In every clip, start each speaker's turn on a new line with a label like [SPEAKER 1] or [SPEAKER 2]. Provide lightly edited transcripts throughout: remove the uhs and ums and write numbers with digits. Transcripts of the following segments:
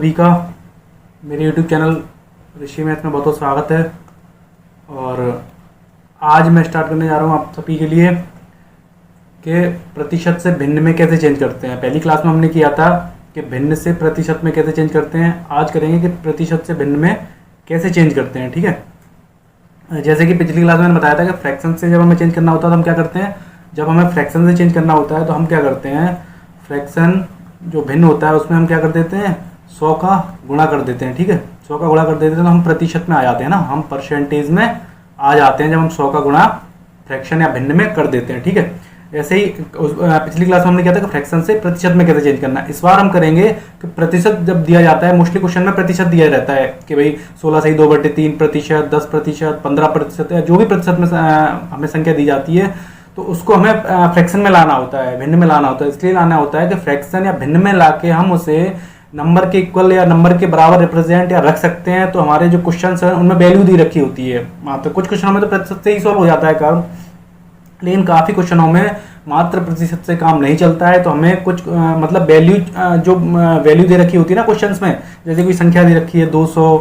[SPEAKER 1] सभी का मेरे YouTube चैनल ऋषि मैथ में बहुत बहुत स्वागत है। और आज मैं स्टार्ट करने जा रहा हूँ आप सभी के लिए कि प्रतिशत से भिन्न में कैसे चेंज करते हैं। पहली क्लास में हमने किया था कि भिन्न से प्रतिशत में कैसे चेंज करते हैं। आज करेंगे कि प्रतिशत से भिन्न में कैसे चेंज करते हैं। ठीक है, जैसे कि पिछली क्लास में मैंने बताया था कि फ्रैक्शन से जब हमें चेंज करना होता है तो हम क्या करते हैं। जब हमें फ्रैक्शन से चेंज करना होता है तो हम क्या करते हैं, फ्रैक्शन जो भिन्न होता है उसमें हम क्या कर देते हैं, 100 का गुणा कर देते हैं। ठीक है, 100 का गुणा कर देते हैं तो हम प्रतिशत में आ जाते हैं ना, हम परसेंटेज में आ जाते हैं जब हम 100 का गुणा फ्रैक्शन या भिन्न में कर देते हैं। ठीक है, ऐसे ही पिछली क्लास में हमने किया था कि फ्रैक्शन से प्रतिशत में कैसे चेंज करना है। इस बार हम करेंगे कि प्रतिशत जब दिया जाता है, मोस्टली क्वेश्चन में प्रतिशत दिया रहता है कि भाई 16 सही 2/3%, 10%, 15% या जो भी प्रतिशत में हमें संख्या दी जाती है तो उसको हमें फ्रैक्शन में लाना होता है, भिन्न में लाना होता है। इसलिए लाना होता है कि फ्रैक्शन या भिन्न में लाके हम उसे नंबर के इक्वल या नंबर के बराबर रिप्रेजेंट या रख सकते हैं। तो हमारे जो क्वेश्चन हैं उनमें वैल्यू दी रखी होती है। मात्र कुछ क्वेश्चनों में तो प्रतिशत से ही सॉल्व हो जाता है काम, लेकिन काफ़ी क्वेश्चनों में मात्र प्रतिशत से काम नहीं चलता है। तो हमें कुछ मतलब वैल्यू जो वैल्यू दे रखी होती है ना क्वेश्चंस में, जैसे कोई संख्या दे रखी है 200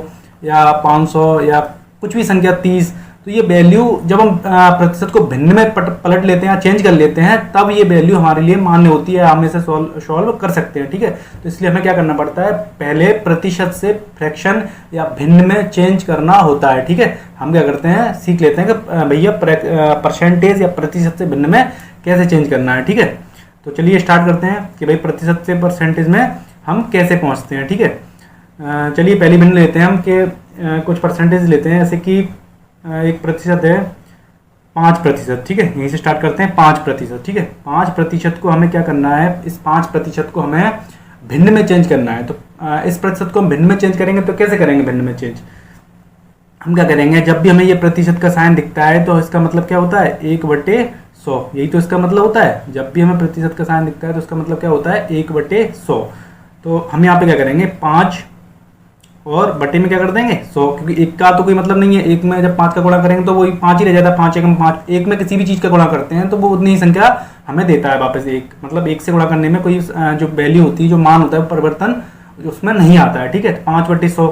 [SPEAKER 1] या 500 या कुछ भी संख्या 30, तो ये वैल्यू जब हम प्रतिशत को भिन्न में पलट लेते हैं या चेंज कर लेते हैं तब ये वैल्यू हमारे लिए मान्य होती है, हम इसे सॉल्व कर सकते हैं। ठीक है, तो इसलिए हमें क्या करना पड़ता है, पहले प्रतिशत से फ्रैक्शन या भिन्न में चेंज करना होता है। ठीक है, हम क्या करते हैं, सीख लेते हैं कि भैया परसेंटेज या प्रतिशत से भिन्न में कैसे चेंज करना है। ठीक है, तो चलिए स्टार्ट करते हैं कि भाई प्रतिशत से परसेंटेज में हम कैसे पहुँचते हैं। ठीक है, चलिए पहली भिन्न लेते हैं हम कि कुछ परसेंटेज लेते हैं, जैसे कि एक प्रतिशत है 5%। ठीक है, यहीं से स्टार्ट करते हैं 5%। ठीक है, 5% को हमें क्या करना है, इस 5% को हमें भिन्न में चेंज करना है। तो इस प्रतिशत को हम भिन्न में चेंज करेंगे तो कैसे करेंगे भिन्न में चेंज, हम क्या करेंगे, जब भी हमें ये प्रतिशत का साइन दिखता है तो इसका मतलब क्या होता है, 1/100। यही तो इसका मतलब होता है, जब भी हमें प्रतिशत का साइन दिखता है तो इसका मतलब क्या होता है, 1/100। तो हम यहाँ पे क्या करेंगे, 5 और बटे में क्या कर देंगे 100, क्योंकि एक का तो कोई मतलब नहीं है। एक में जब 5 का गुणा करेंगे तो वही 5 ही रह जाता है, 5 एकम 5। एक में किसी भी चीज़ का गुणा करते हैं तो वो उतनी ही संख्या हमें देता है वापस एक, मतलब एक से गुणा करने में कोई जो वैल्यू होती है, जो मान होता है परिवर्तन उसमें नहीं आता है। ठीक है, 5/100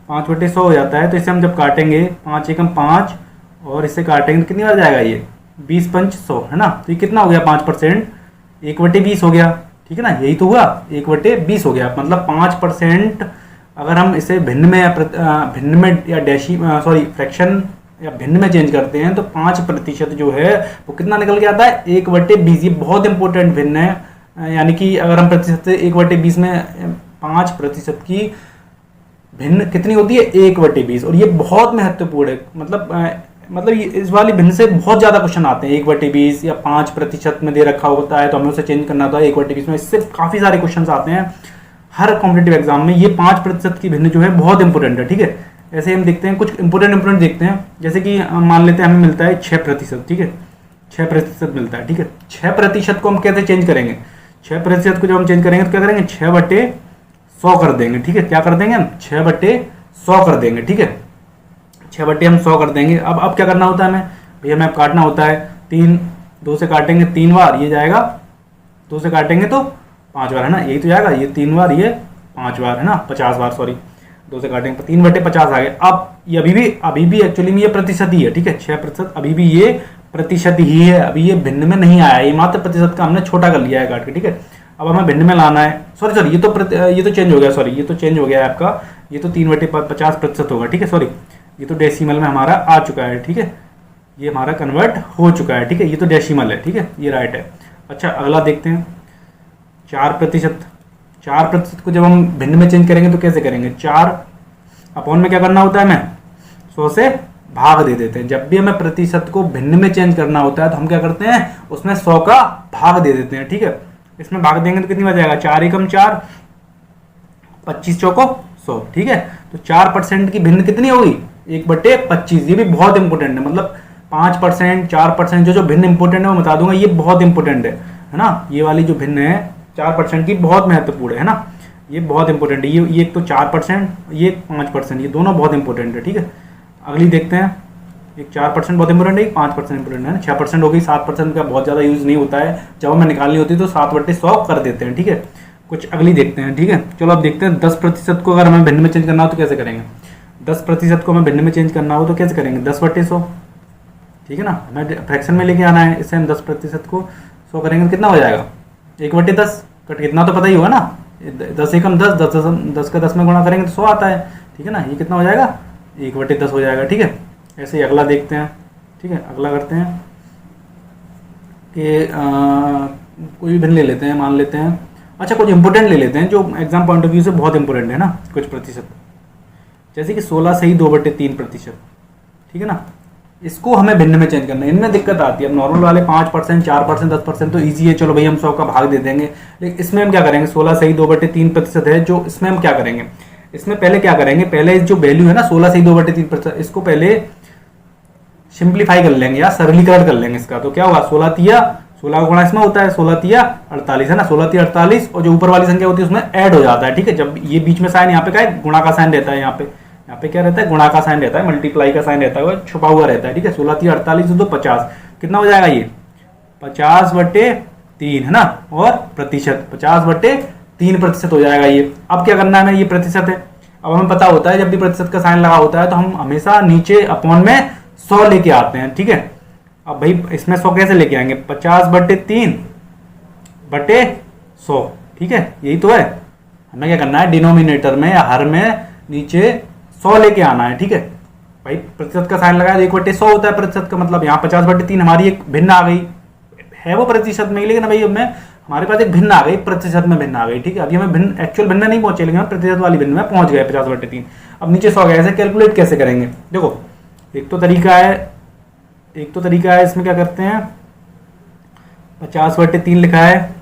[SPEAKER 1] 5/100 हो जाता है। तो इसे हम जब काटेंगे 5 एकम 5 और इसे काटेंगे तो कितनी बार जाएगा, ये 20×5 100 है ना। तो ये कितना हो गया 5%, 1/20 हो गया। ठीक है ना, यही तो हुआ, 1/20 हो गया। मतलब 5% अगर हम इसे भिन्न में या फ्रैक्शन या भिन्न में चेंज करते हैं तो 5% जो है वो कितना निकल के आता है, 1/20। ये बहुत इंपॉर्टेंट भिन्न है, यानी कि अगर हम प्रतिशत से 1/20 में 5% की भिन्न कितनी होती है, 1/20। और ये बहुत महत्वपूर्ण है, मतलब इस वाली भिन्न से बहुत ज़्यादा क्वेश्चन आते हैं। 1/20 या 5% में दे रखा होता है तो हमें उसे चेंज करना होता है 1/20 में। इससे काफ़ी सारे क्वेश्चन आते हैं हर कॉम्पिटिटिव एग्जाम में। ये 5% की भिन्न जो है बहुत इंपॉर्टेंट है। ठीक है, ऐसे हम देखते हैं कुछ इंपॉर्टेंट देखते हैं, जैसे कि मान लेते हैं हमें मिलता है 6%। ठीक है, 6% मिलता है। ठीक है, 6% को हम कैसे चेंज करेंगे, 6% को जब हम चेंज करेंगे तो क्या करेंगे, 6/100 कर देंगे। ठीक है, क्या कर देंगे हम, 6/100 कर देंगे। ठीक है, 6/100 कर देंगे। अब क्या करना होता है हमें, भैया हमें काटना होता है 3, 2 से काटेंगे 3 बार, ये जाएगा 2 से काटेंगे तो 5 बार है ना, यही तो जाएगा, ये 3 बार, ये 5 बार है ना, 50 बार, सॉरी 2 से काटेंगे 3/50 आ गए। अब ये अभी भी एक्चुअली में ये प्रतिशत ही है। ठीक है, 6% अभी भी ये प्रतिशत ही है, अभी ये भिन्न में नहीं आया, ये मात्र प्रतिशत का हमने छोटा कर लिया है काट के। ठीक है, अब हमें भिन्न में लाना है। सॉरी ये तो चेंज हो गया, सॉरी ये तो चेंज हो गया है आपका, ये तो 3/50% होगा। ठीक है, सॉरी ये तो डेसिमल में हमारा आ चुका है। ठीक है, ये हमारा कन्वर्ट हो चुका है। ठीक है, ये तो डेसिमल है। ठीक है, ये राइट है। अच्छा, अगला देखते हैं 4%। 4% को जब हम भिन्न में चेंज करेंगे तो कैसे करेंगे, 4 में क्या करना होता है, हमें 100 से भाग दे देते हैं। जब भी हमें प्रतिशत को भिन्न में चेंज करना होता है तो हम क्या करते हैं, उसमें 100 का भाग दे देते हैं। ठीक है, इसमें भाग देंगे तो कितनी बार जाएगा, 4 एकम 4, 25 चौको 100। ठीक है, तो 4% की भिन्न कितनी होगी, 1/25। ये भी बहुत इंपॉर्टेंट है, मतलब 5% 4% जो भिन्न इंपॉर्टेंट है वो बता दूंगा, ये बहुत इंपॉर्टेंट है ना। ये वाली जो भिन्न है 4% की बहुत महत्वपूर्ण है ना, ये बहुत इंपॉर्टेंट है। ये एक तो 4%, ये 5%, ये दोनों बहुत इंपॉर्टेंट है। ठीक है, अगली देखते हैं, एक 4% बहुत इंपॉर्टेंट है, एक 5% इंपॉर्टेंट है ना। 6% हो गई, 7% का बहुत ज़्यादा यूज़ नहीं होता है, जब हमें निकालनी होती है तो 7/100 कर देते हैं। ठीक है, कुछ अगली देखते हैं, ठीक है। चलो अब देखते हैं 10% को अगर हमें भिन्न में चेंज करना हो तो कैसे करेंगे। 10% को हमें भिन्न में चेंज करना हो तो कैसे करेंगे, 10/100, ठीक है ना। हमें फ्रैक्शन में लेके आना है, इससे हम 10% को 100 करेंगे तो कितना हो जाएगा, 1/10 कट, कितना तो पता ही होगा ना, 10 एकम 10, 10 का 10 में गुणा करेंगे तो 100 आता है, ठीक है ना। ये कितना हो जाएगा, 1/10 हो जाएगा, ठीक है। ऐसे ही अगला देखते हैं, ठीक है। अगला करते हैं कि कोई भी भिन्न ले लेते हैं, मान लेते हैं, अच्छा कुछ इंपॉर्टेंट ले लेते हैं जो एग्जाम पॉइंट ऑफ व्यू से बहुत इंपॉर्टेंट है ना, कुछ प्रतिशत, जैसे कि 16 सही 2/3%, ठीक है ना। इसको हमें भिन्न में चेंज करना है, इनमें दिक्कत आती है। अब नॉर्मल वाले 5%, 4%, 10% तो ईजी है, चलो भाई हम 100 का भाग दे देंगे। लेकिन इसमें हम क्या करेंगे, 16 सही 2/3% है जो, इसमें हम क्या करेंगे, इसमें पहले क्या करेंगे, पहले जो वैल्यू है ना 16 सही 2/3%, इसको पहले सिंप्लीफाई कर लेंगे या सरलीकरण कर लेंगे इसका। तो क्या होगा, 16 का गुणा इसमें होता है, 16 48 है ना, 16 48, और जो ऊपर वाली संख्या होती है उसमें ऐड हो जाता है, ठीक है। जब ये बीच में साइन यहाँ पे क्या है, गुणा का साइन रहता है, यहाँ पे क्या रहता है, गुणा का साइन रहता है, मल्टीप्लाई का साइन रहता है, वो छुपा हुआ रहता है, ठीक है। 16 तो 50, कितना हो जाएगा ये 50/3 है ना, और प्रतिशत 50/3% हो जाएगा ये। अब क्या करना है, ये प्रतिशत है। अब हमें पता होता है जब भी प्रतिशत का साइन लगा होता है तो हम हमेशा नीचे अपॉन में 100 लेके आते हैं, ठीक है। अब भाई इसमें 100 कैसे लेके आएंगे, 50/3/100, ठीक है, यही तो है। हमें क्या करना है, डिनोमिनेटर में या हर में नीचे 100 लेके आना है, ठीक है। भाई प्रतिशत का साइन लगाया तो 1/100 होता है प्रतिशत का, मतलब यहाँ 50/3 हमारी एक भिन्न आ गई है, वो प्रतिशत में, लेकिन भाई हमें हमारे पास एक भिन्न आ गई, प्रतिशत में भिन्न आ गई, ठीक है। अभी हमें भिन्न एक्चुअल भिन्न नहीं पहुंचे, लेकिन हम प्रतिशत वाली भिन्न में पहुंच गए 50/3। अब नीचे 100 गया, ऐसे कैलकुलेट कैसे करेंगे, देखो एक तो तरीका है, इसमें क्या करते हैं, 50/3 लिखा है।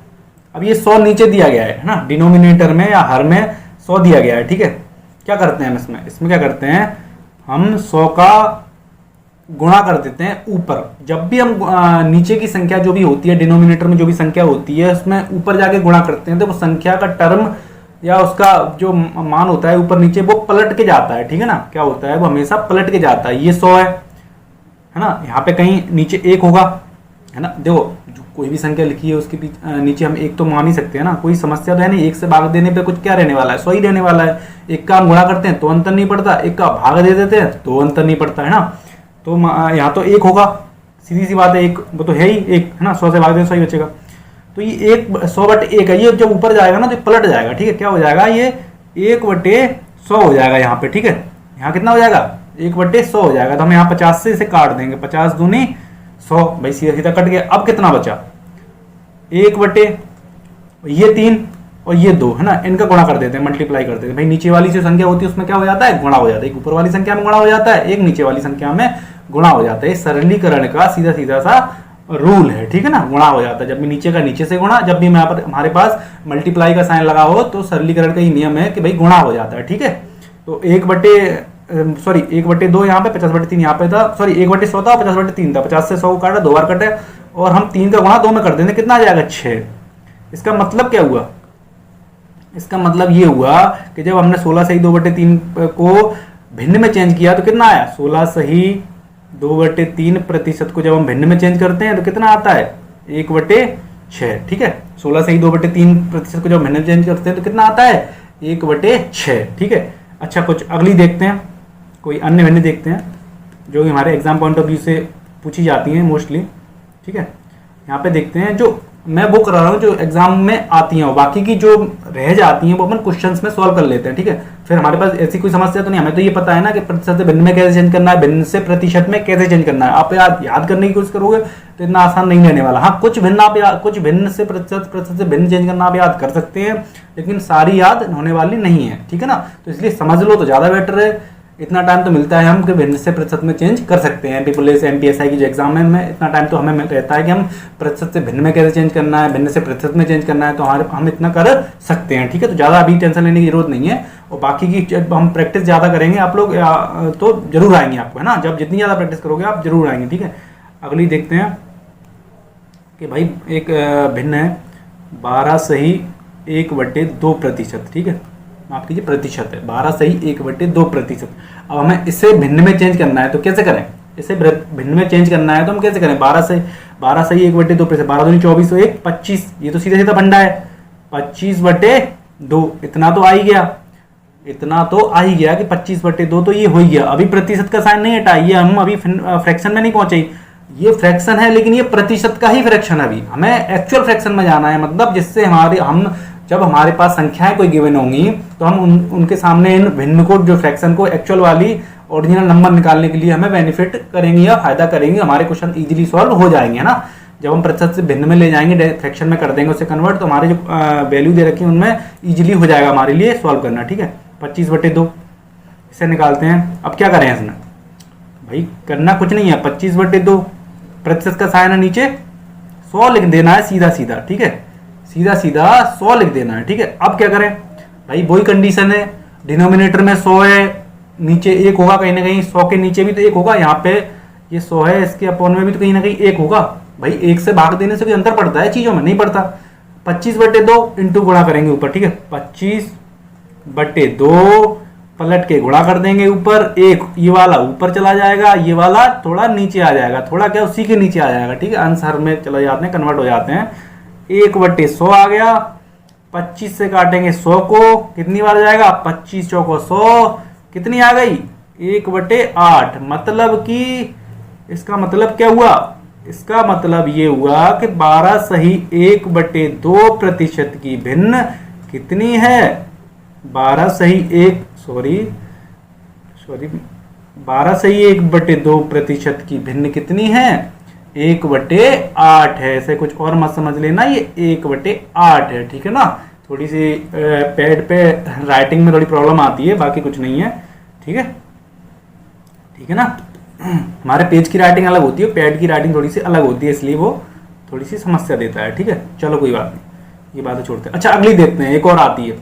[SPEAKER 1] अब ये 100 नीचे दिया गया है ना, डिनोमिनेटर में या हर में 100 दिया गया है, ठीक है। क्या करते हैं हम इसमें क्या करते हैं, हम 100 का गुणा कर देते हैं ऊपर। जब भी हम नीचे की संख्या जो भी होती है, डिनोमिनेटर में जो भी संख्या होती है उसमें ऊपर जाके गुणा करते हैं तो वो संख्या का टर्म या उसका जो मान होता है ऊपर नीचे वो पलट के जाता है, ठीक है ना। क्या होता है, वो हमेशा पलट के जाता है। ये 100 है ना, यहाँ पे कहीं नीचे 1 होगा, है ना। देखो जो कोई भी संख्या लिखी है उसके नीचे हम 1 तो मान ही सकते हैं ना, कोई समस्या तो है नहीं। 1 से भाग देने पे कुछ क्या रहने वाला है, 100 ही रहने वाला है। 1 का हम गुणा करते हैं तो अंतर नहीं पड़ता, 1 का भाग दे देते हैं तो अंतर नहीं पड़ता, है ना। तो यहाँ तो 1 होगा, सीधी सी बात है, 1 वो तो है ही 1, है ना। 100 से भाग दें 100 ही बचेगा, तो ये 100/1 है। ये जब ऊपर जाएगा ना तो पलट जाएगा, ठीक है। क्या हो जाएगा, ये 1/100 हो जाएगा यहाँ पे, ठीक है। यहाँ कितना हो जाएगा, 1/100 हो जाएगा। तो हम यहाँ 50 से इसे काट देंगे, 50 दूनी 100, भाई सीधा सीधा कट गया। अब कितना बचा, 1/, ये 3 और ये 2, है ना, इनका गुणा कर देते हैं, मल्टीप्लाई कर देते हैं। भाई नीचे वाली जो संख्या होती है उसमें क्या हो जाता है, गुणा हो जाता है। एक ऊपर वाली संख्या में गुणा हो जाता है, एक नीचे वाली संख्या में गुणा हो जाता है। सरलीकरण का सीधा सीधा सा रूल है, ठीक है ना, गुणा हो जाता है। जब भी नीचे का नीचे से गुणा, जब भी यहाँ पर हमारे पास मल्टीप्लाई का साइन लगा हो तो सरलीकरण का ही नियम है कि भाई गुणा हो जाता है, ठीक है। तो 1/2 यहाँ पे, 50/3 यहाँ पे था, सॉरी 1/100 था, 50/3 था। 50 से 100 काटा, 2 बार कटे, और हम 3 का गुणा 2 में कर देंगे, कितना आ जाएगा, 6। इसका मतलब क्या हुआ, इसका मतलब ये हुआ कि जब हमने 16 सही 2/3 को भिन्न में चेंज किया तो कितना आया, 16 सही 2/3% को जब हम भिन्न में चेंज करते हैं तो कितना आता है, 1/6, ठीक है। 16 सही 2/3% को जब भिन्न में चेंज करते हैं तो कितना आता है, 1/6, ठीक है। अच्छा कुछ अगली देखते हैं, कोई अन्य भिन्न देखते हैं जो कि हमारे एग्जाम पॉइंट ऑफ व्यू से पूछी जाती हैं मोस्टली, ठीक है। यहाँ पे देखते हैं, जो मैं वो करा रहा हूँ जो एग्जाम में आती हैं, बाकी की जो रह जाती हैं वो अपन क्वेश्चंस में सॉल्व कर लेते हैं, ठीक है। फिर हमारे पास ऐसी कोई समस्या तो नहीं, हमें तो ये पता है ना कि प्रतिशत से भिन्न में कैसे चेंज करना है, भिन्न से प्रतिशत में कैसे चेंज करना है। आप याद करने की कोशिश करोगे तो इतना आसान नहीं रहने वाला। हाँ कुछ भिन्न आप कुछ भिन्न से प्रतिशत से भिन्न चेंज करना आप याद कर सकते हैं, लेकिन सारी याद होने वाली नहीं है, ठीक है ना। तो इसलिए समझ लो तो ज़्यादा बेटर है। इतना टाइम तो मिलता है हम कि भिन्न से प्रतिशत में चेंज कर सकते हैं। पुलिस MPSI की जो एग्जाम है में इतना टाइम तो हमें रहता है कि हम प्रतिशत से भिन्न में कैसे चेंज करना है, भिन्न से प्रतिशत में चेंज करना है, तो हम इतना कर सकते हैं, ठीक है। तो ज़्यादा अभी टेंशन लेने की जरूरत नहीं है। और बाकी की जब हम प्रैक्टिस ज़्यादा करेंगे आप लोग तो जरूर आएंगे आपको, है ना। जब जितनी ज़्यादा प्रैक्टिस करोगे आप जरूर आएंगे, ठीक है। अगली देखते हैं कि भाई एक भिन्न है 12 सही 1/2%, ठीक है। माफ कीजिए प्रतिशत है, 12 सही 1/2%। अब हमें इसे भिन्न में चेंज करना है तो कैसे करें, इसे भिन्न में चेंज करना है तो हम कैसे करें, 12 सही 1/2%, 12 दूनी 24 और 1 25, ये तो सीधा सीधा फंडा है। 25/2, इतना तो आ ही गया, इतना तो आ ही गया कि 25/2 तो ये हो ही गया। अभी प्रतिशत का साइन नहीं हटा, ये हम अभी फ्रैक्शन में नहीं पहुंचे, ये फ्रैक्शन है लेकिन ये प्रतिशत का ही फ्रैक्शन है। अभी हमें एक्चुअल फ्रैक्शन में जाना है, मतलब जिससे जब हमारे पास संख्याएं कोई गिवन होंगी तो हम उनके सामने इन भिन्न को, जो फ्रैक्शन को एक्चुअल वाली ओरिजिनल नंबर निकालने के लिए हमें बेनिफिट करेंगे या फायदा करेंगे, हमारे क्वेश्चन इजीली सॉल्व हो जाएंगे, है ना। जब हम प्रतिशत से भिन्न में ले जाएंगे, फ्रैक्शन में कर देंगे उसे कन्वर्ट, तो हमारे जो वैल्यू दे रखी है उनमें इजीली हो जाएगा हमारे लिए सॉल्व करना, ठीक है। 25/2 इसे निकालते हैं। अब क्या करें इसमें, भाई करना कुछ नहीं है, 25/2 प्रतिशत का साइन है नीचे, 100 लिख देना है सीधा सीधा, ठीक है, सीधा सीधा 100 लिख देना है, ठीक है। अब क्या करें भाई, वही कंडीशन है, डिनोमिनेटर में 100 है, नीचे 1 होगा कहीं ना कहीं, 100 के नीचे भी तो 1 होगा, यहाँ पे ये 100 है, इसके अपॉन में भी तो कहीं ना कहीं 1 होगा। भाई 1 से भाग देने से कोई अंतर पड़ता है चीजों में, नहीं पड़ता। 25/2 इंटू गुणा करेंगे ऊपर, ठीक है, 25/2 पलट के गुणा कर देंगे ऊपर, एक ये वाला ऊपर चला जाएगा, ये वाला थोड़ा नीचे आ जाएगा, थोड़ा क्या उसी के नीचे आ जाएगा, ठीक है, आंसर में चले जाते हैं, कन्वर्ट हो जाते हैं। 1/100 आ गया, 25 से काटेंगे 100 को, कितनी बार जाएगा, 25 चौको 100, कितनी आ गई, 1/8। मतलब कि इसका मतलब क्या हुआ, इसका मतलब ये हुआ कि 12 सही 1/2 प्रतिशत की भिन्न कितनी है, 12 सही 1/2 प्रतिशत की भिन्न कितनी है, 1/8 है। ऐसे कुछ और मत समझ लेना, ये 1/8 है, ठीक है ना। थोड़ी सी पैड पे राइटिंग में थोड़ी प्रॉब्लम आती है, बाकी कुछ नहीं है, ठीक है, ठीक है ना। हमारे पेज की राइटिंग अलग होती है, पैड की राइटिंग थोड़ी सी अलग होती है, इसलिए वो थोड़ी सी समस्या देता है, ठीक है। चलो कोई बात नहीं, ये बातें छोड़ते हैं। अच्छा अगली देखते हैं, एक और आती है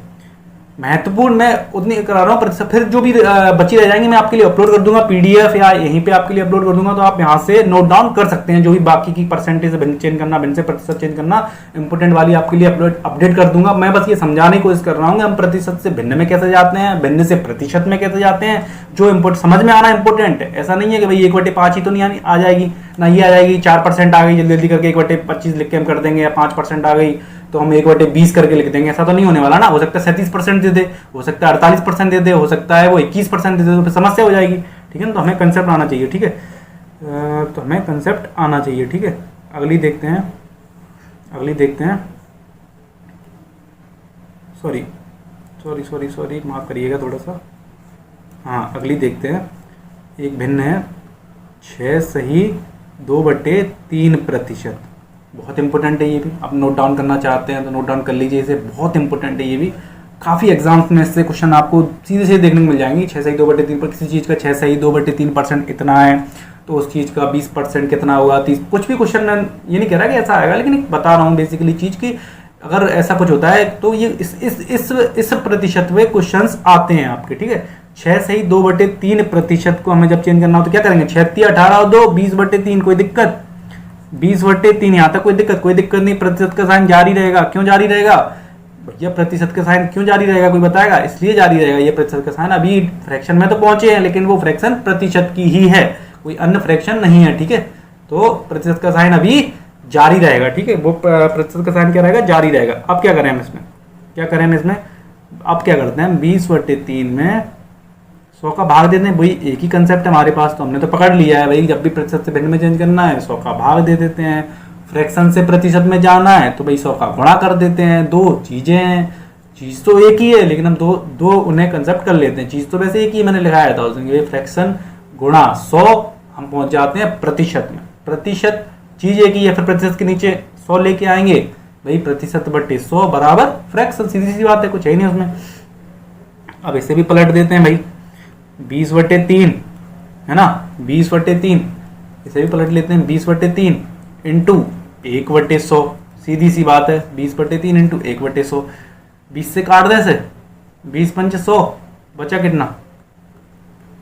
[SPEAKER 1] महत्वपूर्ण, मैं उतनी करा रहा हूँ, पर फिर जो भी बची रह जाएंगी मैं आपके लिए अपलोड कर दूंगा पीडीएफ, या यहीं पे आपके लिए अपलोड कर दूंगा, तो आप यहाँ से नोट डाउन कर सकते हैं। जो भी बाकी की परसेंटेज चेंज करना, भिन्न से प्रतिशत चेंज करना, इंपोर्टेंट वाली आपके लिए अपडेट कर दूंगा। मैं बस ये समझाने की कोशिश कर रहा हूँ कि हम प्रतिशत से भिन्न में कैसे जाते हैं, भिन्न से प्रतिशत में कैसे जाते हैं, जो समझ में आना इंपॉर्टेंट है। ऐसा नहीं है कि भाई 1/5 ही तो नहीं आ जाएगी ना, ये आ जाएगी 4% आ गई जल्दी जल्दी करके 1/25 लिख के हम कर देंगे, या 5% आ गई तो हम 1/20 करके लिख देंगे, ऐसा तो नहीं होने वाला ना। हो सकता है 37% दे दे, हो सकता है 48% दे दे, हो सकता है वो 21% दे दे, तो फिर समस्या हो जाएगी, ठीक है ना। तो हमें कंसेप्ट आना चाहिए, ठीक है, तो हमें कंसेप्ट आना चाहिए, ठीक है। अगली देखते हैं, सॉरी माफ करिएगा थोड़ा सा। हाँ अगली देखते हैं, एक भिन्न है 6 सही 2/3 प्रतिशत। बहुत इंपॉर्टेंट है ये भी, आप नोट डाउन करना चाहते हैं तो नोट डाउन कर लीजिए, इसे बहुत इंपॉर्टेंट है ये भी। काफ़ी एग्जाम्स में इससे क्वेश्चन आपको सीधे सीधे देखने को मिल जाएंगे। 6 सही 2/3 पर किसी चीज़ का 6 सही 2/3% इतना है, तो उस चीज़ का 20% कितना होगा, 30, कुछ भी क्वेश्चन मैं ये नहीं कह रहा कि ऐसा आएगा, लेकिन बता रहा हूँ बेसिकली चीज़ की, अगर ऐसा कुछ होता है तो ये इस प्रतिशत में क्वेश्चन आते हैं आपके, ठीक है। 6 सही 2/3 प्रतिशत को हमें जब चेंज करना हो तो क्या करेंगे, 36 18 2 20/3, कोई दिक्कत, 20/3 यहाँ तक कोई दिक्कत नहीं। प्रतिशत का साइन जारी रहेगा, क्यों जारी रहेगा भैया, प्रतिशत का साइन क्यों जारी रहेगा, कोई बताएगा, इसलिए जारी रहेगा ये प्रतिशत का साइन। अभी फ्रैक्शन में तो पहुंचे हैं, लेकिन वो फ्रैक्शन प्रतिशत की ही है, कोई अन्य फ्रैक्शन नहीं है, ठीक है। तो प्रतिशत का साइन अभी जारी रहेगा, ठीक है, वो प्रतिशत का साइन क्या रहेगा, जारी रहेगा। अब क्या करें हम इसमें, अब क्या करते हैं, 20/3 में 100 का भाग देते हैं। भाई एक ही कंसेप्ट है हमारे पास, तो हमने तो पकड़ लिया है भाई, जब भी प्रतिशत से भिन्न में चेंज करना है 100 का भाग दे देते हैं, फ्रैक्शन से प्रतिशत में जाना है तो भाई 100 का गुणा कर देते हैं। दो चीजें हैं, चीज तो एक ही है, लेकिन हम दो उन्हें कंसेप्ट कर लेते हैं। चीज तो वैसे एक ही मैंने लिखाया था उसमें, फ्रैक्शन गुणा 100, हम पहुंच जाते हैं प्रतिशत में। प्रतिशत चीज एक ही है, फिर प्रतिशत के नीचे 100 लेके आएंगे भाई, प्रतिशत/100 बराबर फ्रैक्शन, सीधी सी बात है, कुछ है ही नहीं उसमें। अब इसे भी पलट देते हैं भाई, 20/3 है ना, 20/3 इसे भी पलट लेते हैं, 20/3 इंटू 1/100, सीधी सी बात है, 20/3 इंटू 1/100। 20 से काट दे से, 20×5 100, बचा कितना,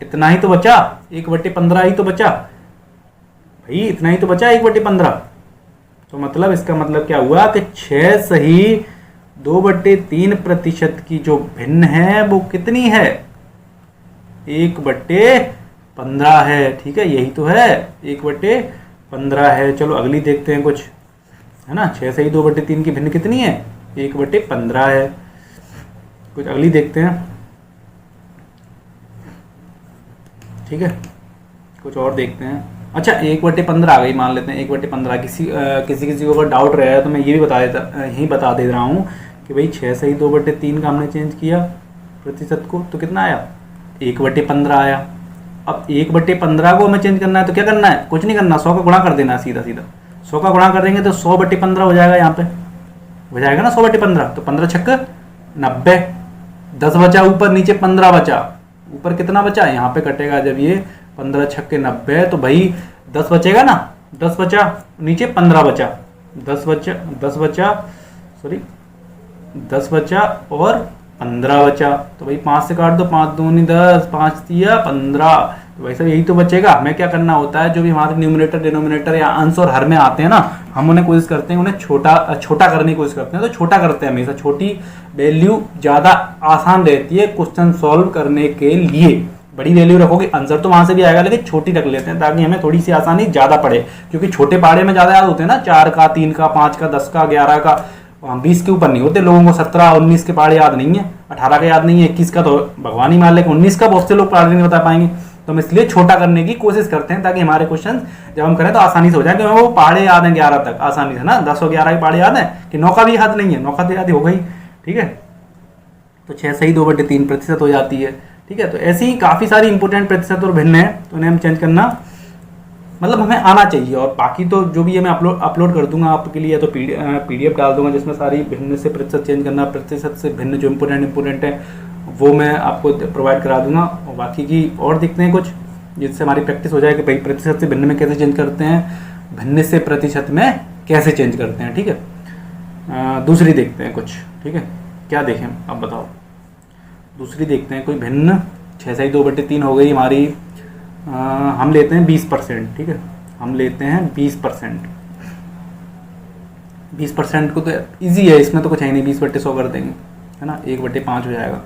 [SPEAKER 1] इतना ही तो बचा, 1/15 ही तो बचा भाई, इतना ही तो बचा 1/15। तो मतलब इसका मतलब क्या हुआ कि 6 सही 2/3 प्रतिशत की जो भिन्न है वो कितनी है, 1/15 है, ठीक है, यही तो है, 1/15 है। चलो अगली देखते हैं कुछ, है ना, 6 सही 2/3 की भिन्न कितनी है, 1/15 है। कुछ अगली देखते हैं, ठीक है, कुछ और देखते हैं। अच्छा 1/15 आ गई, मान लेते हैं 1/15। किसी को अगर डाउट रहा है तो मैं ये भी बता दे रहा हूँ कि भाई 6 सही 2/3 का हमने चेंज किया प्रतिशत को, तो कितना आया 1/15 आया। अब 1/15 को हमें चेंज करना है तो क्या करना है, कुछ नहीं करना, 100 का गुणा कर देना है सीधा सीधा। 100 का गुणा कर देंगे तो 100/15 हो जाएगा, यहाँ पे हो जाएगा ना 100/15। तो 15 छक्के 90, 10 बचा ऊपर, नीचे 15 बचा। ऊपर कितना बचा, यहाँ पे कटेगा जब ये 15 छक्के 90, तो भाई 10 बचेगा ना, 10 बचा, नीचे 15 बचा, 10 बचा और 15 बचा। तो भाई 5 से काट दो, 5 दूनी 10, 5 दिया 15। तो भाई साहब यही तो बचेगा। हमें क्या करना होता है, जो भी हमारे न्यूमरेटर डिनोमिनेटर या अंश और हर में आते हैं ना, हम उन्हें कोशिश करते हैं, उन्हें छोटा करने की कोशिश करते हैं। तो छोटा करते हैं हमेशा, छोटी वैल्यू ज़्यादा आसान रहती है क्वेश्चन सॉल्व करने के लिए। बड़ी वैल्यू रखोगे आंसर तो वहां से भी आएगा, लेकिन छोटी रख लेते हैं ताकि हमें थोड़ी सी आसानी ज़्यादा पड़े, क्योंकि छोटे पहाड़े में ज़्यादा याद होते हैं ना, 4 का, 3 का, 5 का, 10 का, 11 का, 20 के ऊपर नहीं होते लोगों को। 17, 19 के पहाड़े याद नहीं है, 18 का याद नहीं है, 21 का तो भगवान ही मान ले, 19 का बहुत से लोग पहाड़े नहीं बता पाएंगे। तो हम इसलिए छोटा करने की कोशिश करते हैं ताकि हमारे क्वेश्चन जब हम करें तो आसानी से हो जाए। क्योंकि वो पहाड़े याद हैं 11 तक आसानी से ना, 10 और 11 के पहाड़े याद है कि 9 का भी याद नहीं है, 9 का तो याद हो गई, ठीक है। तो 6 सही 2/3 प्रतिशत हो जाती है, ठीक है। तो ऐसी ही काफ़ी सारी इंपॉर्टेंट प्रतिशत और भिन्न है, तो उन्हें हम चेंज करना मतलब हमें आना चाहिए। और बाकी तो जो भी है मैं अपलोड कर दूंगा आपके लिए, तो PDF डाल दूंगा जिसमें सारी भिन्न से प्रतिशत चेंज करना, प्रतिशत से भिन्न जो इंपॉर्टेंट है वो मैं आपको प्रोवाइड करा दूंगा। और बाकी की और देखते हैं कुछ जिससे हमारी प्रैक्टिस हो जाए कि भाई प्रतिशत से भिन्न में कैसे चेंज करते हैं, भिन्न से प्रतिशत में कैसे चेंज करते हैं, ठीक है। दूसरी देखते हैं कुछ, ठीक है। क्या देखें अब बताओ, दूसरी देखते हैं कोई भिन्न। 6 सही 2/3 हो गई हमारी। हम लेते हैं 20%, ठीक है। हम लेते हैं 20%। 20% को तो इजी है, इसमें तो कुछ है नहीं, 20/100 कर देंगे, है ना, 1/5 हो जाएगा,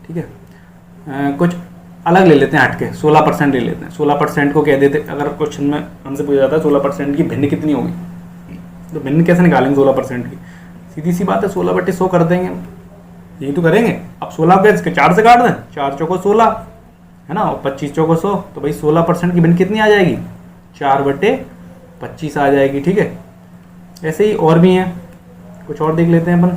[SPEAKER 1] ठीक है। कुछ अलग ले लेते हैं हटके, 16% ले लेते हैं। 16% को कह देते, अगर क्वेश्चन में हमसे पूछा जाता है 16% की भिन्न कितनी होगी, तो भिन्न कैसे निकालेंगे 16% की, सीधी सी बात है 16/100 कर देंगे, यही तो करेंगे। अब 16 के 4 से काट दें, 4 चौको 16, है ना, और 25 चौको 100, तो भाई 16% की भिन्न कितनी आ जाएगी, 4/25 आ जाएगी, ठीक है। ऐसे ही और भी हैं, कुछ और देख लेते हैं अपन।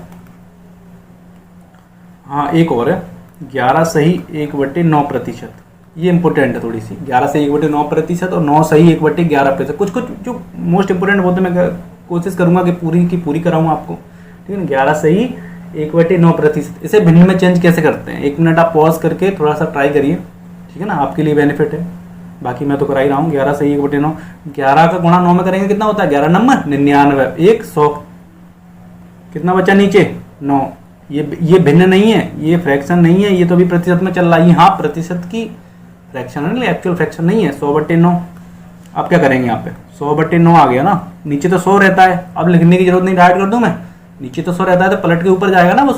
[SPEAKER 1] हाँ एक और है, 11 सही 1/9%। ये इंपॉर्टेंट है थोड़ी सी, 11 सही 1/9% और 9 सही 1/11%। कुछ जो मोस्ट इंपोर्टेंट वो तो मैं कोशिश करूंगा कि पूरी की पूरी कराऊँ आपको, ठीक है ना। 11 सही 1/9%, इसे भिन्न में चेंज कैसे करते हैं, 1 मिनट आप पॉज करके थोड़ा सा ट्राई करिए, ठीक है ना, आपके लिए बेनिफिट है। बाकी मैं तो करा ही रहा हूँ। 11 सही 1/9, 11 का गुणा 9 में करेंगे कितना होता है, 11 नंबर 99, 100, कितना बचा नीचे 9। ये भिन्न नहीं है, ये फ्रैक्शन नहीं है, ये तो अभी प्रतिशत में चल रहा है। हाँ प्रतिशत की फ्रैक्शन है, एक्चुअल फ्रैक्शन नहीं है। 100/9 आप क्या करेंगे, यहाँ पे 100/9 आ गया ना, नीचे तो 100 रहता है, अब लिखने की जरूरत नहीं, डायरेक्ट कर दूं मैं, नीचे तो 100 रहता है तो पलट के ऊपर जाएगा ना वो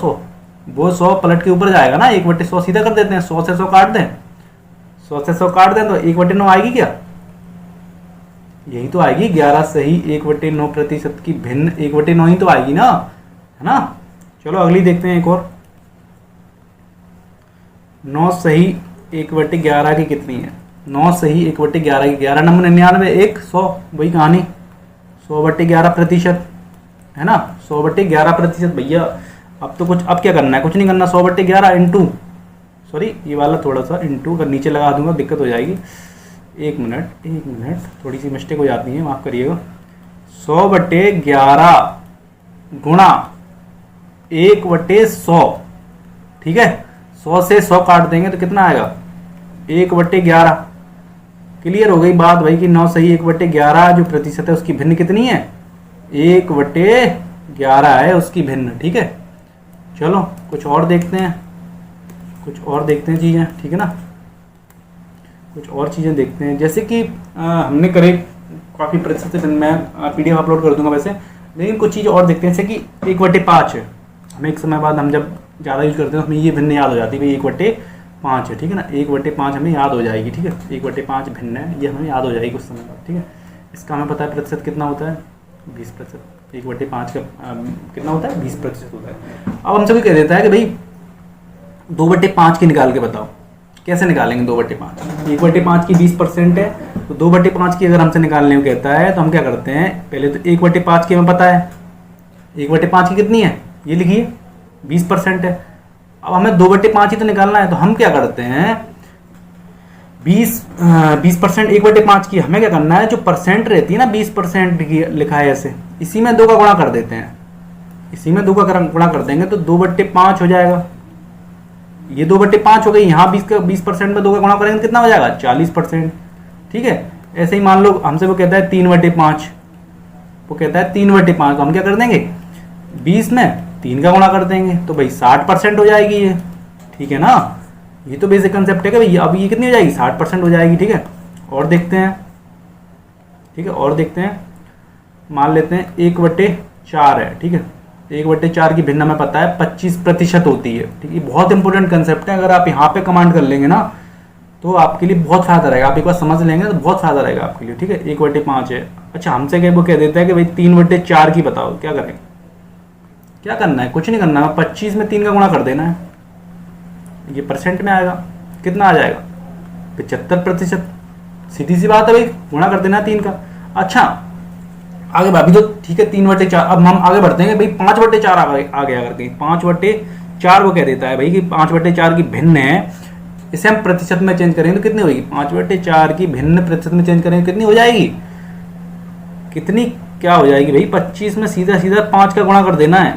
[SPEAKER 1] 100 पलट के ऊपर जाएगा ना, 1/100 सीधा कर देते हैं, 100 से 100 काट दें, 100 से 100 काट दें तो 1/9 आएगी क्या, यही तो आएगी। 11 सही 1/9% की भिन्न 1/9 ही तो आएगी ना, है ना। चलो अगली देखते हैं एक और। 9 सही 1/11 की कितनी है, 9 सही 1/11 की 11 नंबर 99, 100, वही कहानी, 100/11%, है ना, 100/11% भैया। अब तो कुछ, अब क्या करना है, कुछ नहीं करना, 100/11 इंटू, सॉरी ये वाला थोड़ा सा इंटू अगर नीचे लगा दूंगा दिक्कत हो जाएगी, एक मिनट थोड़ी सी मिस्टेक हो जाती है, माफ़ करिएगा। 100/11 गुणा 1/100, ठीक है। 100 से 100 काट देंगे तो कितना आएगा, 1/11। क्लियर हो गई बात भाई कि 9 सही 1/11 जो प्रतिशत है उसकी भिन्न कितनी है, 1/11 है उसकी भिन्न, ठीक है। चलो कुछ और देखते हैं, चीज़ें, ठीक है ना। कुछ और चीज़ें देखते हैं, जैसे कि हमने करे काफ़ी प्रतिशत से भिन्न, मैं PDF अपलोड कर दूंगा वैसे, लेकिन कुछ चीज़ और देखते हैं, जैसे कि 1/5 है। हमें एक समय बाद हम जब ज़्यादा यूज करते हैं हमें ये भिन्न याद हो जाती है, भाई 1/5 है, ठीक है ना, 1/5 हमें याद हो जाएगी, ठीक है। 1/5 भिन्न है, ये हमें याद हो जाएगी कुछ समय बाद, ठीक है। इसका हमें पता है प्रतिशत कितना होता है, 20%। 1/5 का कितना होता है, 20% होता है। अब हमसे कोई कह देता है कि भाई 2/5 की निकाल के बताओ, कैसे निकालेंगे 2/5? 1/5 की 20% है, तो 2/5 की अगर हमसे निकालने को कहता है तो हम क्या करते हैं, पहले तो 1/5 की हमें पता है, 1/5 की कितनी है ये लिखिए, 20% है। अब हमें 2/5 ही तो निकालना है, तो हम क्या करते हैं, 20% 1/5 की हमें क्या करना है, जो परसेंट रहती है ना 20% की लिखा है ऐसे, इसी में 2 का गुणा कर देते हैं, इसी में 2 का गुणा कर देंगे तो 2/5 हो जाएगा। ये 2/5 हो गई, यहाँ 20% में 2 का गुणा करेंगे कितना हो जाएगा, 40%। ठीक है, ऐसे ही मान लो हमसे वो कहता है 3/5, वो कहता है 3/5, तो हम क्या कर देंगे, 20 में 3 का गुणा कर देंगे तो भाई 60% हो जाएगी ये। ठीक है ना, ये तो बेसिक कंसेप्ट है कि भाई अब ये कितनी हो जाएगी, 60% हो जाएगी। ठीक है, और देखते हैं, ठीक है, और देखते हैं, मान लेते हैं 1/4 है। ठीक है, 1/4 की भिन्न हमें पता है 25% होती है। ठीक है, बहुत इंपॉर्टेंट कंसेप्ट है, अगर आप यहाँ पे कमांड कर लेंगे ना तो आपके लिए बहुत फायदा रहेगा, आप एक बार समझ लेंगे तो बहुत फायदा रहेगा आपके लिए। ठीक है, 1/5 है। अच्छा, हमसे क्या वो कह देता है कि भाई 3/4 की बताओ, क्या करें, क्या करना है, कुछ नहीं करना है, 25 में 3 का गुणा कर देना है, ये परसेंट में आएगा, कितना आ जाएगा, 75%। सीधी सी बात है भाई, गुणा कर देना है 3 का। अच्छा, आगे भाभी तो ठीक है 3/4, अब हम आगे बढ़ते हैं भाई 5/4 आ गया करके, 5/4 को कह देता है भाई कि 5/4 की भिन्न है, इसे हम प्रतिशत में चेंज करेंगे तो कितनी होगी, 5/4 की भिन्न प्रतिशत में चेंज करेंगे कितनी हो जाएगी, कितनी क्या हो जाएगी भाई, 25 में सीधा सीधा 5 का गुणा कर देना है।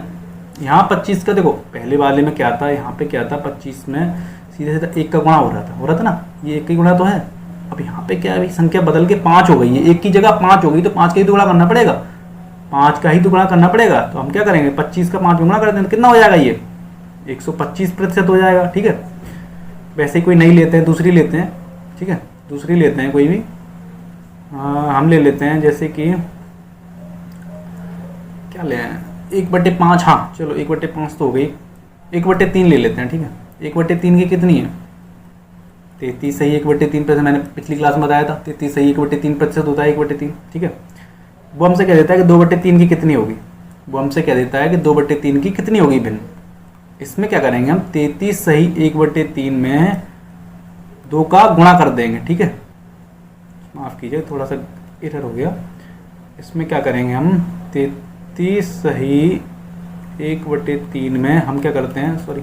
[SPEAKER 1] यहाँ 25 का देखो, पहले वाले में क्या था, यहाँ पे क्या था, 25 में सीधे सीधा 1 का गुणा हो रहा था ना, ये 1 का गुणा तो है। अब यहाँ पे क्या है भाई, संख्या बदल के 5 हो गई है, 1 की जगह 5 हो गई, तो 5 का ही तो गुणा करना पड़ेगा, 5 का ही तो गुणा करना पड़ेगा। तो हम क्या करेंगे, 25 का 5 गुणा कर देंगे, कितना हो जाएगा ये, 125% हो जाएगा। ठीक है, वैसे ही कोई नहीं लेते हैं, दूसरी लेते हैं। ठीक है, दूसरी लेते हैं कोई भी, हम ले लेते हैं जैसे कि क्या ले, 1/5, हाँ चलो 1/5 तो हो गई, 1/3 ले लेते हैं। ठीक है, 1/3 की कितनी है, 33 सही 1/3%, मैंने पिछली क्लास में बताया था 33 सही 1/3% होता है 1/3। ठीक है, वो हमसे कह देता है कि 2/3 की कितनी होगी, वो हमसे कह देता है कि 2/3 की कितनी होगी भिन्न। इसमें क्या करेंगे हम, 33 सही 1/3 में 2 का गुणा कर देंगे। ठीक है, माफ़ कीजिए थोड़ा सा एरर हो गया, इसमें क्या करेंगे हम, 33 सही 1/3 में हम क्या करते हैं, सॉरी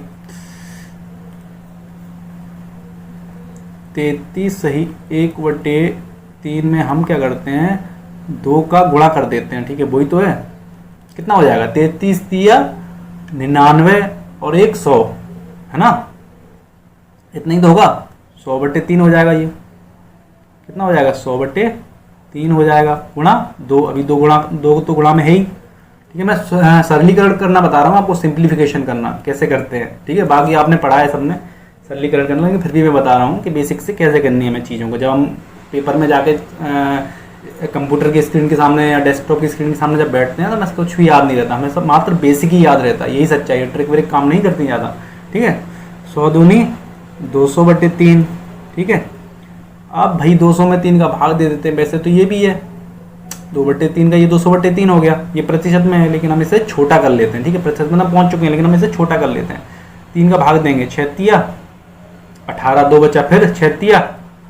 [SPEAKER 1] 33 सही 1/3 में हम क्या करते हैं, 2 का गुणा कर देते हैं। ठीक है, वही तो है, कितना हो जाएगा, 33 तिया 99 और 1 100 है ना, इतना ही तो होगा, 100/3 हो जाएगा, ये कितना हो जाएगा, 100/3 हो जाएगा, गुणा 2, अभी 2 तो गुणा में है ही। ठीक है, मैं सरलीकरण करना बता रहा हूँ आपको, सिंप्लीफिकेशन करना कैसे करते हैं। ठीक है, बाकी आपने पढ़ा है सबने, सरलीकरण करना, लेकिन फिर भी मैं बता रहा हूँ कि बेसिक से कैसे करनी है हमें चीज़ों को। जब हम पेपर में जाके कंप्यूटर की स्क्रीन के सामने या डेस्कटॉप की स्क्रीन के सामने जब बैठते हैं तो हमें कुछ भी याद नहीं रहता, हमें सब मात्र बेसिक ही याद रहता है, यही सच्चाई है, ट्रिक व्रिक काम नहीं करती ज़्यादा। ठीक है, 100 दूनी 200/3। ठीक है, अब भाई 200 में 3 का भाग दे देते हैं, वैसे तो ये भी है 2/3 का, ये 200/3 हो गया, ये प्रतिशत में है लेकिन हम इसे छोटा कर लेते हैं। ठीक है, प्रतिशत में हम पहुँच चुके हैं लेकिन हम इसे छोटा कर लेते हैं, 3 का भाग देंगे, 6 तिया 18, 2 बचा, फिर 6 तिया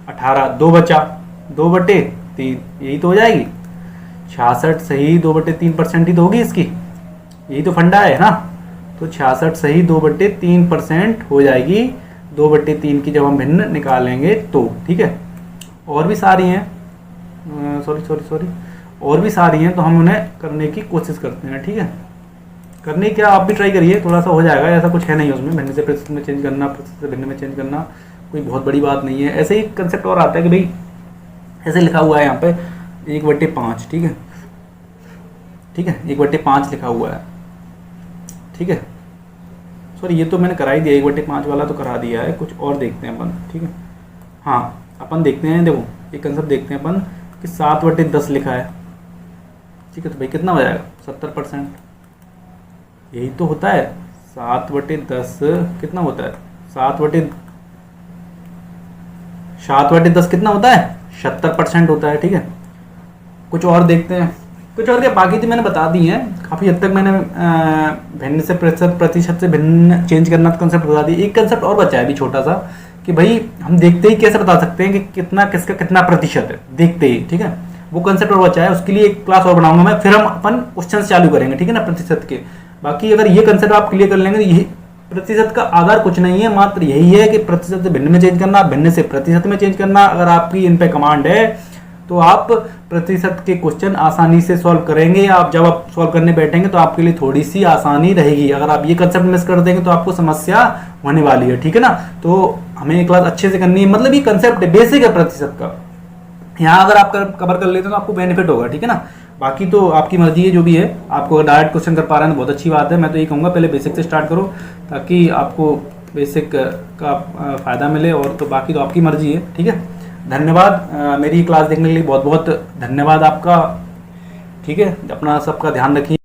[SPEAKER 1] 18, 2 बचा, 2/3, यही तो हो जाएगी 66 सही 2/3% ही तो होगी इसकी, यही तो फंडा है ना। तो 66 सही 2/3% हो जाएगी 2/3 की जब हम भिन्न निकालेंगे तो। ठीक है, और भी सारी हैं, सॉरी और भी सारी हैं, तो हम उन्हें करने की कोशिश करते हैं। ठीक है, करने क्या, आप भी ट्राई करिए, थोड़ा सा हो जाएगा, ऐसा कुछ है नहीं उसमें, भिन्न से प्रतिशत में चेंज करना, प्रतिशत से भिन्न में चेंज करना कोई बहुत बड़ी बात नहीं है। ऐसे ही कंसेप्ट और आता है कि भाई ऐसे लिखा हुआ है यहाँ पे 1/5। ठीक है, ठीक है, 1/5 लिखा हुआ है। ठीक है, सॉरी ये तो मैंने करा ही दिया, 1/5 वाला तो करा दिया है, कुछ और देखते हैं अपन। ठीक है, हाँ अपन देखते हैं, देखो एक कंसेप्ट देखते हैं अपन कि 7/10 लिखा है। ठीक है, तो भाई कितना हो जाएगा, 70%, यही तो होता है, 7/10 कितना होता है, 7/10 कितना होता है, 70% होता है। ठीक है, कुछ और देखते हैं कुछ और क्या, बाकी तो मैंने बता दी हैं काफ़ी हद तक। मैंने भिन्न से प्रतिशत से भिन्न चेंज करना कंसेप्ट बता दी। एक कंसेप्ट और बचा है अभी छोटा सा, कि भाई हम देखते ही कैसे बता सकते हैं कि कितना किसका कितना प्रतिशत है, देखते ही, ठीक है। वो कंसेप्ट और बचा है, उसके लिए एक क्लास और बनाऊंगा मैं, फिर हम अपन क्वेश्चन चालू करेंगे, ठीक है ना, प्रतिशत के। बाकी अगर ये कंसेप्ट आप क्लियर कर लेंगे, यही प्रतिशत का आधार कुछ नहीं है, मात्र यही है कि प्रतिशत से भिन्न में चेंज करना, भिन्न से प्रतिशत में चेंज करना। अगर आपकी इन पे कमांड है तो आप प्रतिशत के क्वेश्चन आसानी से सॉल्व करेंगे। आप जब आप सॉल्व करने बैठेंगे तो आपके लिए थोड़ी सी आसानी रहेगी। अगर आप ये कंसेप्ट मिस कर देंगे तो आपको समस्या होने वाली है, ठीक है ना। तो हमें ये क्लास अच्छे से करनी है, मतलब ये कंसेप्ट है, बेसिक है प्रतिशत का। यहाँ अगर आप कवर कर लेते हैं तो आपको बेनिफिट होगा, ठीक है ना। बाकी तो आपकी मर्जी है, जो भी है। आपको अगर डायरेक्ट क्वेश्चन कर पा रहे हैं तो बहुत अच्छी बात है। मैं तो ये कहूँगा पहले बेसिक से स्टार्ट करो, ताकि आपको बेसिक का फ़ायदा मिले, और तो बाकी तो आपकी मर्जी है, ठीक है। धन्यवाद, मेरी क्लास देखने के लिए बहुत बहुत धन्यवाद आपका, ठीक है। अपना सबका ध्यान रखिए।